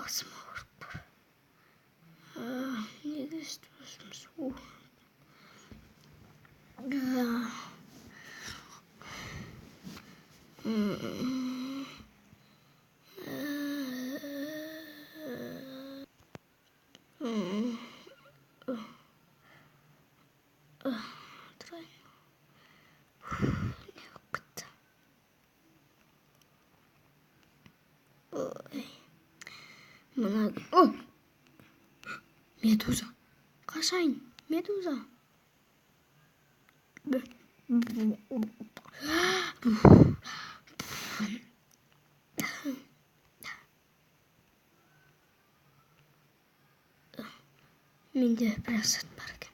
басым ауырып бар. Неге өстіп су? Тұрайын. Не өкітті. Мына... Медуза. Қашайын. Медуза. Менде біраз зат бар екен.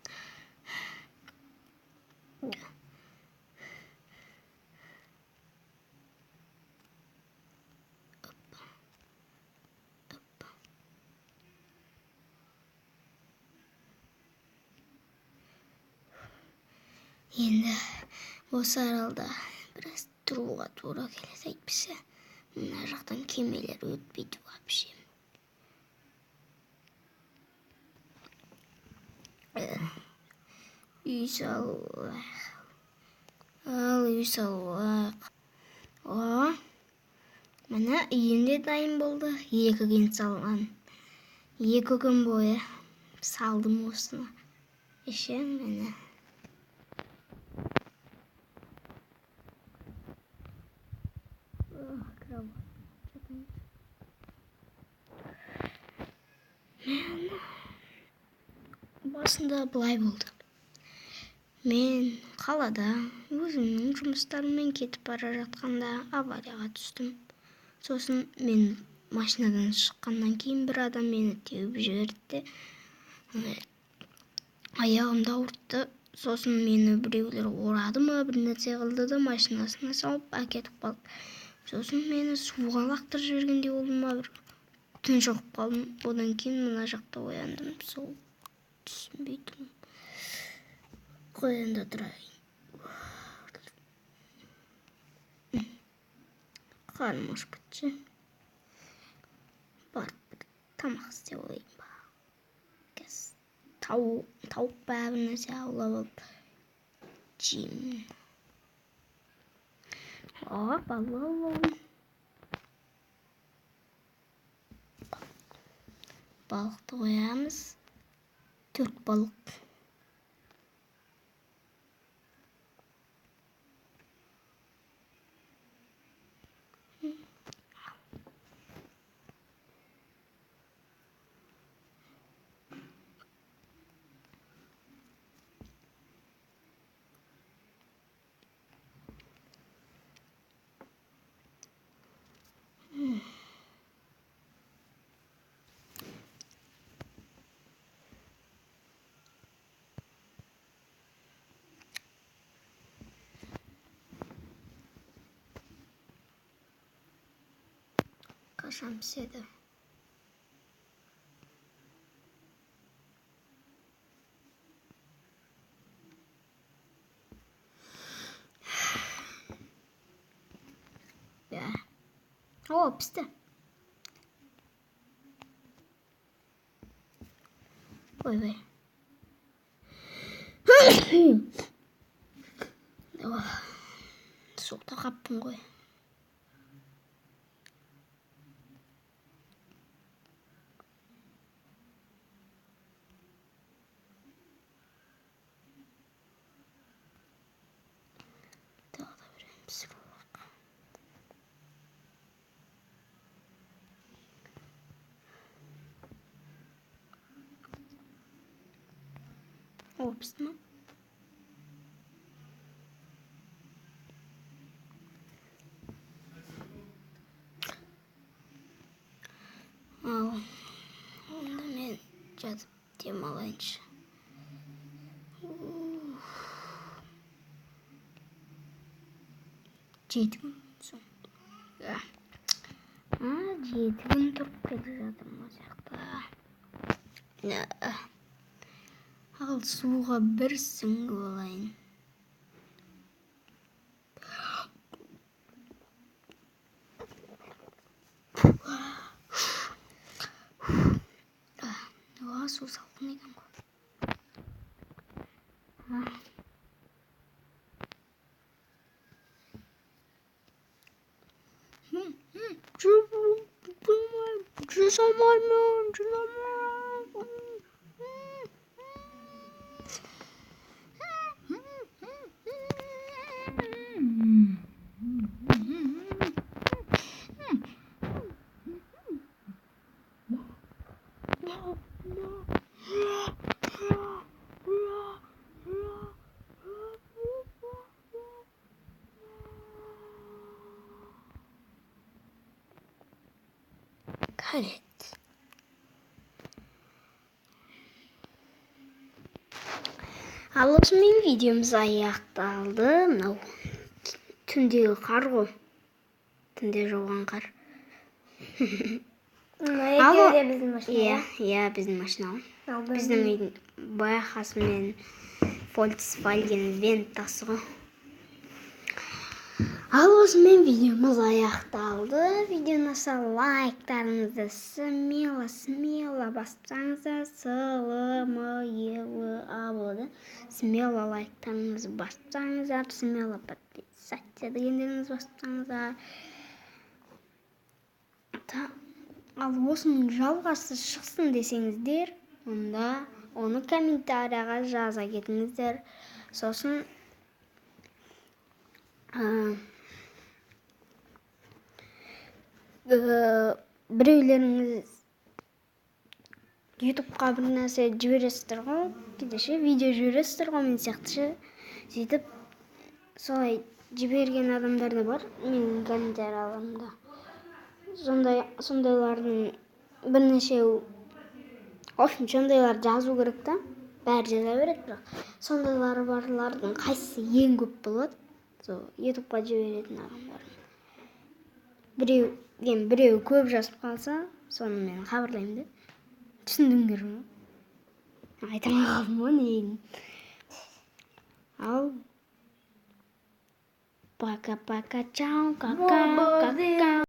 Енді осы аралда біраз тұруға тура келеді, әйтпесе мына жақтан кемелер өтпейді вообще. Үй салуық. Ал үй салуық. Мына үйім де дайын болды. 2 күн салған. 2 күн бойы салдым осыны. Ешен мені. Басында былай болды. Мен қалада өзімнің жұмыстарыммен кетіп бара жатқанда аварияға түстім. Сосын мен машинадан шыққаннан кейін бір адам мені теуіп жіберді. Аяғымды ауыртты. Сосын мені біреулер ұрады ма, бір нәрсе қылды да машинасына салып әкетіп қалды. Сосын мені суға лақтырып жібергендей болдым ма, бір тұншығып қалдым. Одан кейін мына жақта ояндым. Сол түсінбей тұрмын. Қойында тұрайын. Қарным ашып кетші. Барып тамақ істеп алайын ба. Тауық бәрі нәрсе аулап алып жеймін. Балығын. Балықты қоямыз. 4 балық. Қашан піседі? Пісті. Ой. Суықта қаппын ғой. Пісті ма? Онда мен жатып демалайыншы. Жеті күн соң. 7 күн тұрып келе жатырмын о жақта. Ал суға бір сүңгіп алайын. Ага, су салқын екен ғой. Кәлет. Ал осымен видеомыз аяқталды. Мынау түндегі қар ғой. Түнде жауған қар. Біздің машина. Иә, біздің машина. Біздің үйдің баяқасы мен Volkswagen Ventасы ғой. Ал осымен видеомыз аяқталды. Видеоны лайктарыңызды смело бассаңыздар, болады. Смело лайктарыңызды бассаңыздар, смело подписаться дегендеріңізді бассаңыздар. Ал осының жалғасы шықсын десеңіздер, онда оны комментарияға жаза кетіңіздер. Сосын біреулеріңіз ютубқа бір нәрсе жібересіздер ғой, кедеше видео жібересіздер ғой, мен сияқты. Сөйтіп солай жіберген адамдар да бар менің комментарияларымда. Сондайлардың бірнешеу, сондайлар жазу керек та, бәрі жаза береді, бірақ сондайлары барлардың қайсысы ең көп болады? Сол ютубқа жіберетін адамдар. Біреу көп жазып қалса, соны мен хабарлаймын да. Түсіндіңдер ме? Айта алмай қалдым ғой нейін. Ал пока-пока, чау, кака.